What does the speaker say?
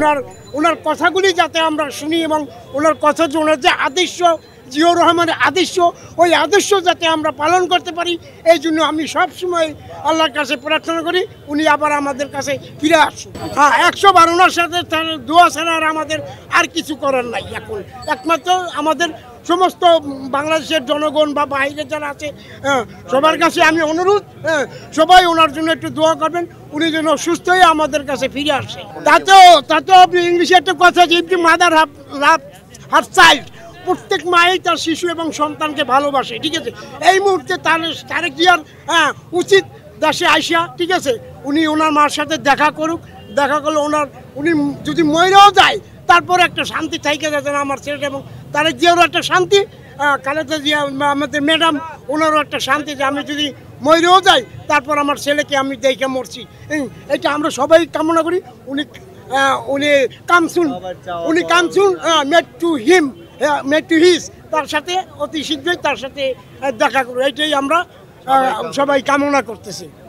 ওনার ওনার কথাগুলি যাতে আমরা শুনি এবং ওনার কথা যে ওনার যে আদর্শ জিয়াউর রহমানের আদর্শ ওই আদর্শ যাতে আমরা পালন করতে পারি এই জন্য আমি সবসময় আল্লাহর কাছে প্রার্থনা করি উনি আবার আমাদের কাছে ফিরে আসুন। হ্যাঁ 100 বার ওনার সাথে দোয়া ছাড়া আর আমাদের আর কিছু করার নাই। এখন একমাত্র আমাদের সমস্ত বাংলাদেশের জনগণ বা বাইরে যারা আছে সবার কাছে আমি অনুরোধ সবাই ওনার জন্য একটু দোয়া করবেন উনি যেন সুস্থ হয়ে আমাদের কাছে ফিরে আসে। তাতেও আপনি ইংলিশে একটা কথা যে if the mother love her child, প্রত্যেক মাই তার শিশু এবং সন্তানকে ভালোবাসে, ঠিক আছে। এই মুহূর্তে তারেক জিয়ার উচিত দেশে আইসা, ঠিক আছে, উনি ওনার মার সাথে দেখা করুক। দেখা করলে উনি যদি মরেও যায় তারপরে একটা শান্তি থাইকে যাচ্ছেন আমার ছেলেটা এবং তারেক জিয়ারও একটা শান্তি, খালেদা জিয়া আমাদের ম্যাডাম ওনারও একটা শান্তি যে আমি যদি মরেও যাই তারপর আমার ছেলেকে আমি দেখে মরছি। এটা আমরা সবাই কামনা করি। উনি কামসুন মেড টু হিজ, তার সাথে অতি শীঘ্রই তার সাথে দেখা করবো, এইটাই আমরা সবাই কামনা করতেছি।